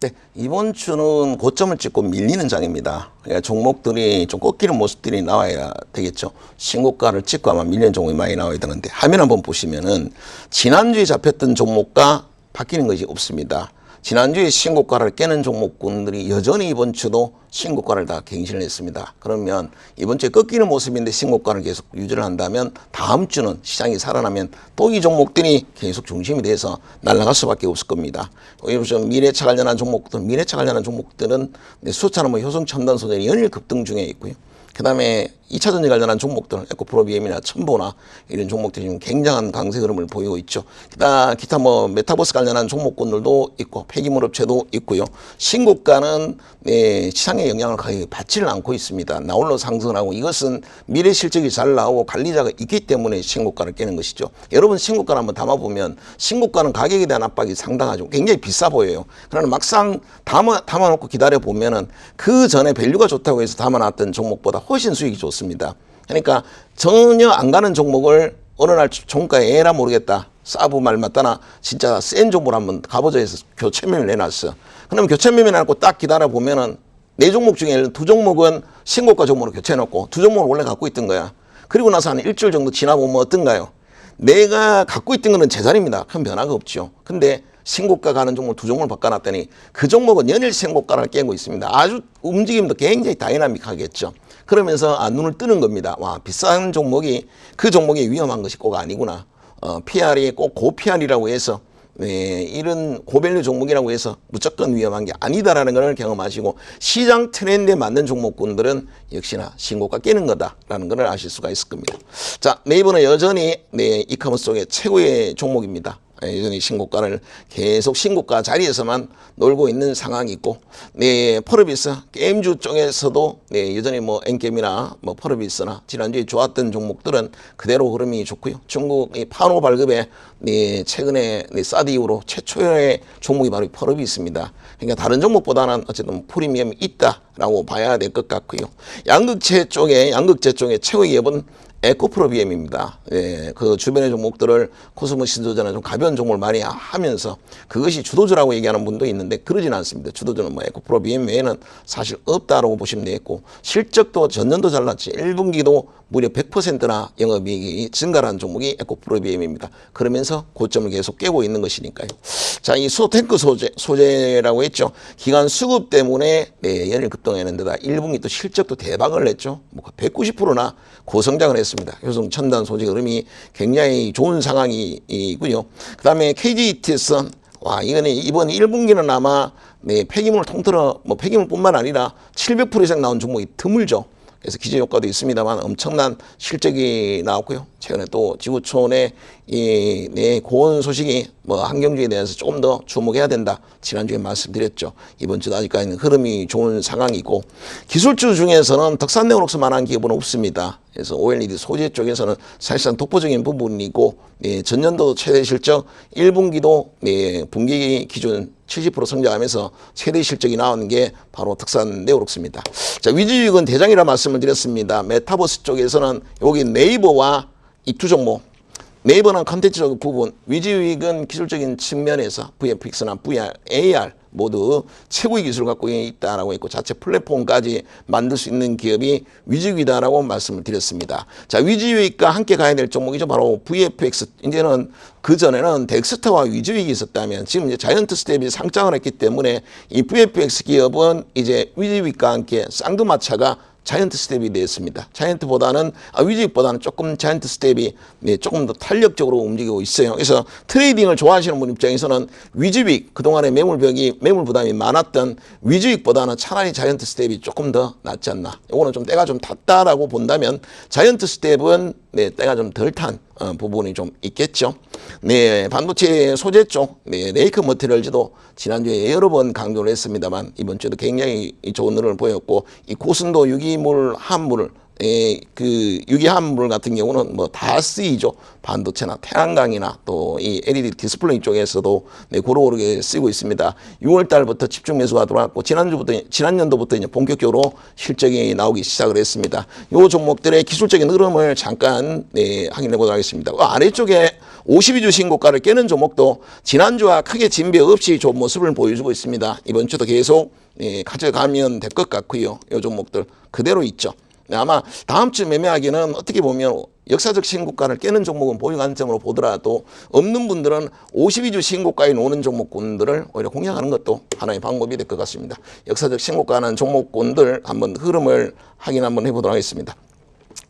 네, 이번 주는 고점을 찍고 밀리는 장입니다. 그러니까 종목들이 좀 꺾이는 모습들이 나와야 되겠죠. 신고가를 찍고 아마 밀리는 종목이 많이 나와야 되는데 화면 한번 보시면은 지난주에 잡혔던 종목과 바뀌는 것이 없습니다. 지난주에 신고가를 깨는 종목군들이 여전히 이번 주도 신고가를 다 갱신을 했습니다. 그러면 이번 주에 꺾이는 모습인데 신고가를 계속 유지를 한다면 다음 주는 시장이 살아나면 또 이 종목들이 계속 중심이 돼서 날아갈 수밖에 없을 겁니다. 요즘 미래차 관련한 종목들은 수차나 효성첨단 소재이 연일 급등 중에 있고요. 그 다음에 2차 전지 관련한 종목들, 에코프로비엠이나 첨보나 이런 종목들이 지금 굉장한 강세 흐름을 보이고 있죠. 기타 메타버스 관련한 종목군들도 있고, 폐기물 업체도 있고요. 신고가는 시장의 영향을 거의 받지를 않고 있습니다. 나홀로 상승하고 이것은 미래 실적이 잘 나오고 관리자가 있기 때문에 신고가를 깨는 것이죠. 여러분 신고가를 한번 담아보면 신고가는 가격에 대한 압박이 상당하죠. 굉장히 비싸 보여요. 그러나 막상 담아놓고 기다려보면은 그 전에 밸류가 좋다고 해서 담아놨던 종목보다 훨씬 수익이 좋습니다. 그러니까 전혀 안 가는 종목을 어느 날 종가에 에라 모르겠다. 사부 말 맞다나 진짜 센 종목을 한번 가보자 해서 교체 매매를 내놨어. 그러면 교체 매매 내놓고 딱 기다려 보면은 네 종목 중에 두 종목은 신고가 종목으로 교체해놓고 두 종목을 원래 갖고 있던 거야. 그리고 나서 한 일주일 정도 지나보면 어떤가요? 내가 갖고 있던 거는 제자리입니다. 큰 변화가 없죠. 근데 신고가 가는 종목 두 종목을 바꿔놨더니 그 종목은 연일 신고가를 깨고 있습니다. 아주 움직임도 굉장히 다이나믹하겠죠. 그러면서 눈을 뜨는 겁니다. 와, 비싼 종목이 그 종목이 위험한 것이 꼭 아니구나. PR이 꼭 고PR이라고 해서 이런 고밸류 종목이라고 해서 무조건 위험한 게 아니다라는 걸 경험하시고 시장 트렌드에 맞는 종목군들은 역시나 신고가 깨는 거다라는 걸 아실 수가 있을 겁니다. 자, 네이버는 여전히 이커머스 쪽의 최고의 종목입니다. 여전히 신고가를 계속 신고가 자리에서만 놀고 있는 상황이 있고, 펄어비스 게임주 쪽에서도 여전히 엔게임이나 펄어비스나 지난주에 좋았던 종목들은 그대로 흐름이 좋고요. 중국 파노 발급에 최근에 사드 이후로 최초의 종목이 바로 펄어비스입니다. 그러니까 다른 종목보다는 어쨌든 프리미엄이 있다라고 봐야 될 것 같고요. 양극재 쪽의 최고 기업은 에코프로비엠입니다. 그 주변의 종목들을 코스모신도저나 좀 가벼운 종목을 많이 하면서 그것이 주도주라고 얘기하는 분도 있는데 그러진 않습니다. 주도주는 에코프로비엠 외에는 사실 없다라고 보시면 되겠고, 실적도 전년도 잘났지 1분기도 무려 100%나 영업이익이 증가한 종목이 에코프로비엠입니다. 그러면서 고점을 계속 깨고 있는 것이니까요. 자, 이 수소탱크 소재라고 했죠. 기관 수급 때문에 연일 급등하는 데다 1분기 또 실적도 대박을 냈죠. 190%나 고성장을 했습니다. 효성 첨단 소재 흐름이 굉장히 좋은 상황이고요. 그 다음에 KGETS, 와, 이거는 이번 1분기는 아마 폐기물 통틀어 폐기물뿐만 아니라 700% 이상 나온 종목이 드물죠. 그래서 기저 효과도 있습니다만 엄청난 실적이 나왔고요. 최근에 또 지구촌의 고온 소식이 환경주에 대해서 조금 더 주목해야 된다. 지난주에 말씀드렸죠. 이번 주도 아직까지는 흐름이 좋은 상황이고, 기술주 중에서는 덕산네오록스만한 기업은 없습니다. 그래서 OLED 소재 쪽에서는 사실상 독보적인 부분이고, 전년도 최대 실적 1분기도 분기 기준 70% 성장하면서 최대 실적이 나온 게 바로 덕산네오록스입니다. 자, 위지유익은 대장이라 말씀을 드렸습니다. 메타버스 쪽에서는 여기 네이버와 이 두 종목, 네이버는 컨텐츠적 부분, 위지유익은 기술적인 측면에서 VFX나 VR, AR 모두 최고의 기술을 갖고 있다라고 했고 자체 플랫폼까지 만들 수 있는 기업이 위지유익이다라고 말씀을 드렸습니다. 자, 위지유익과 함께 가야 될 종목이죠. 바로 VFX. 이제는 그 전에는 덱스터와 위지유익이 있었다면 지금 이제 자이언트 스텝이 상장을 했기 때문에 이 VFX 기업은 이제 위지유익과 함께 쌍두마차가 자이언트 스텝이 됐습니다. 위지익보다는 조금 자이언트 스텝이 조금 더 탄력적으로 움직이고 있어요. 그래서 트레이딩을 좋아하시는 분 입장에서는 위지익, 그동안에 매물 부담이 많았던 위지익보다는 차라리 자이언트 스텝이 조금 더 낫지 않나. 이거는 좀 때가 좀 탔다라고 본다면 자이언트 스텝은 때가 좀 덜 탄 부분이 좀 있겠죠. 반도체 소재 쪽, 레이크 머티리얼즈도 지난주에 여러 번 강조를 했습니다만 이번 주에도 굉장히 좋은 흐름을 보였고, 이 고순도 유기물 함물, 그 유기함물 같은 경우는 다 쓰이죠. 반도체나 태양광이나 또 이 LED 디스플레이 쪽에서도 고루고루게 쓰이고 있습니다. 6월 달부터 집중 매수가 들어왔고 지난년도부터 이제 본격적으로 실적이 나오기 시작을 했습니다. 이 종목들의 기술적인 흐름을 잠깐 확인해 보도록 하겠습니다. 아래쪽에 52주 신고가를 깨는 종목도 지난주와 크게 진배 없이 좋은 모습을 보여주고 있습니다. 이번 주도 계속 가져가면 될 것 같고요. 이 종목들 그대로 있죠. 아마 다음 주 매매하기는 어떻게 보면 역사적 신고가를 깨는 종목은 보유 관점으로 보더라도 없는 분들은 52주 신고가에 노는 종목군들을 오히려 공략하는 것도 하나의 방법이 될 것 같습니다. 역사적 신고가는 종목군들 한번 흐름을 확인 한번 해보도록 하겠습니다.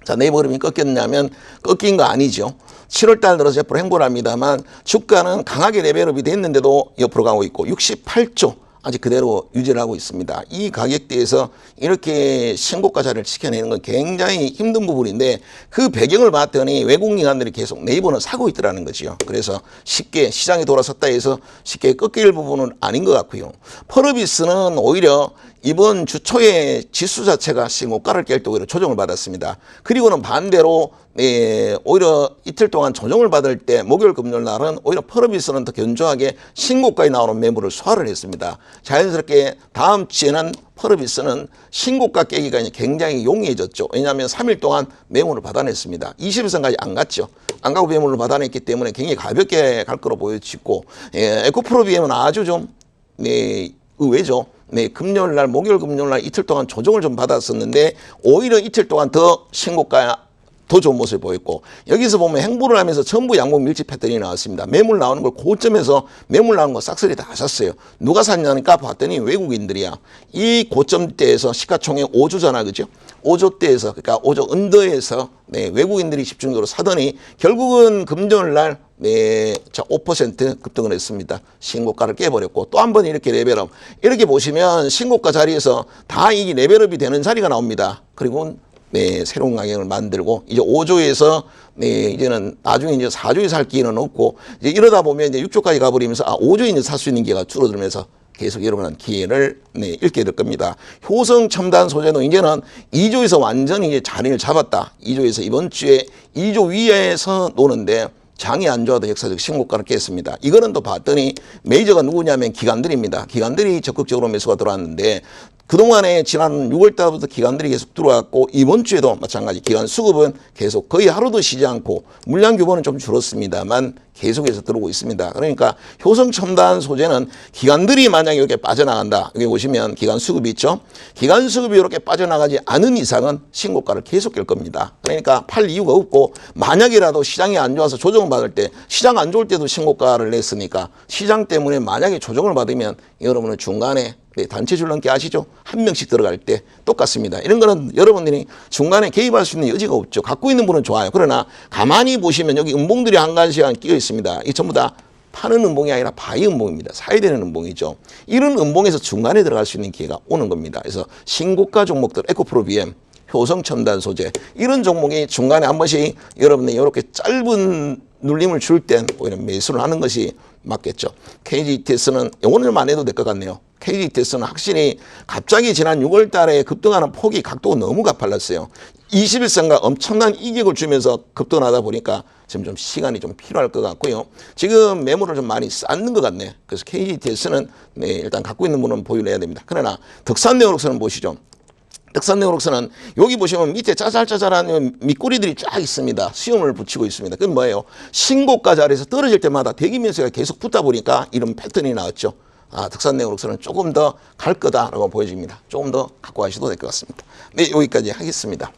자, 네이버 흐름이 꺾였냐면 꺾인 거 아니죠. 7월 달 들어서 옆으로 행보를 합니다만 주가는 강하게 레벨업이 됐는데도 옆으로 가고 있고 68조 아직 그대로 유지를 하고 있습니다. 이 가격대에서 이렇게 신고가 자리를 지켜내는 건 굉장히 힘든 부분인데 그 배경을 봤더니 외국 기관들이 계속 네이버는 사고 있더라는 거죠. 그래서 쉽게 시장이 돌아섰다 해서 쉽게 꺾일 부분은 아닌 것 같고요. 펄어비스는 오히려 이번 주 초에 지수 자체가 신고가를 깰 때 오히려 조정을 받았습니다. 그리고는 반대로 오히려 이틀 동안 조정을 받을 때 목요일 금요일 날은 오히려 펄어비스는 더 견조하게 신고가에 나오는 매물을 소화를 했습니다. 자연스럽게 다음 주에는 펄어비스는 신고가 깨기가 굉장히 용이해졌죠. 왜냐하면 3일 동안 매물을 받아냈습니다. 20일선까지 안 갔죠. 안 가고 매물을 받아냈기 때문에 굉장히 가볍게 갈 거로 보여지고 에코프로비엠은 아주 좀 의외죠. 금요일 날, 목요일 금요일 날 이틀 동안 조정을 좀 받았었는데 오히려 이틀 동안 더 신고가 더 좋은 모습을 보였고 여기서 보면 행보를 하면서 전부 양봉 밀집 패턴이 나왔습니다. 매물 나오는 걸 고점에서 매물 나오는 거 싹쓸이 다 샀어요. 누가 샀냐니까 봤더니 외국인들이야. 이 고점대에서 시가총액 5조잖아, 그죠? 5조대에서 그러니까 5조 언더에서 외국인들이 집중적으로 사더니 결국은 금요일 날 5% 급등을 했습니다. 신고가를 깨버렸고 또 한 번 이렇게 레벨업. 이렇게 보시면 신고가 자리에서 다 이 레벨업이 되는 자리가 나옵니다. 그리고 새로운 가격을 만들고 이제 5조에서 이제는 나중에 이제 4조에 살 기회는 없고 이제 이러다 보면 이제 6조까지 가버리면서 5조에 이제 살 수 있는 기회가 줄어들면서 계속 여러분한 기회를 잃게 될 겁니다. 효성 첨단 소재도 이제는 2조에서 완전히 이제 자리를 잡았다. 2조에서 이번 주에 2조 위에서 노는데 장이 안 좋아도 역사적 신고가를 깼습니다. 이거는 또 봤더니 메이저가 누구냐면 기관들입니다. 기관들이 적극적으로 매수가 들어왔는데 그동안에 지난 6월 달부터 기관들이 계속 들어왔고 이번 주에도 마찬가지 기관 수급은 계속 거의 하루도 쉬지 않고 물량 규모는 좀 줄었습니다만 계속해서 들어오고 있습니다. 그러니까 효성 첨단 소재는 기관들이 만약에 이렇게 빠져나간다. 여기 보시면 기관 수급이 있죠. 기관 수급이 이렇게 빠져나가지 않은 이상은 신고가를 계속 깰 겁니다. 그러니까 팔 이유가 없고 만약이라도 시장이 안 좋아서 조정을 받을 때 시장 안 좋을 때도 신고가를 냈으니까 시장 때문에 만약에 조정을 받으면 여러분은 중간에 단체 줄넘기 아시죠? 한 명씩 들어갈 때 똑같습니다. 이런 거는 여러분들이 중간에 개입할 수 있는 여지가 없죠. 갖고 있는 분은 좋아요. 그러나 가만히 보시면 여기 음봉들이 한가지간 끼어 있습니다. 이 전부 다 파는 음봉이 아니라 바이 음봉입니다. 사야 되는 음봉이죠. 이런 음봉에서 중간에 들어갈 수 있는 기회가 오는 겁니다. 그래서 신고가 종목들 에코프로 BM, 효성 첨단 소재 이런 종목이 중간에 한 번씩 여러분들이 이렇게 짧은 눌림을 줄 땐 오히려 매수를 하는 것이 맞겠죠. KGTS는 오늘만 안 해도 될 것 같네요. KGTS는 확실히 갑자기 지난 6월 달에 급등하는 폭이 각도가 너무 가팔랐어요. 21선과 엄청난 이격을 주면서 급등하다 보니까 지금 좀 시간이 좀 필요할 것 같고요. 지금 매물을 좀 많이 쌓는 것 같네. 그래서 KGTS는 일단 갖고 있는 분은 보유를 해야 됩니다. 그러나 덕산네오록스는 보시죠. 덕산네오록스는 여기 보시면 밑에 짜잘짜잘한 밑꼬리들이 쫙 있습니다. 수염을 붙이고 있습니다. 그건 뭐예요? 신고가 자리에서 떨어질 때마다 대기 매수가 계속 붙다 보니까 이런 패턴이 나왔죠. 덕산네오록스는 조금 더 갈 거다라고 보여집니다. 조금 더 갖고 가셔도 될 것 같습니다. 네, 여기까지 하겠습니다.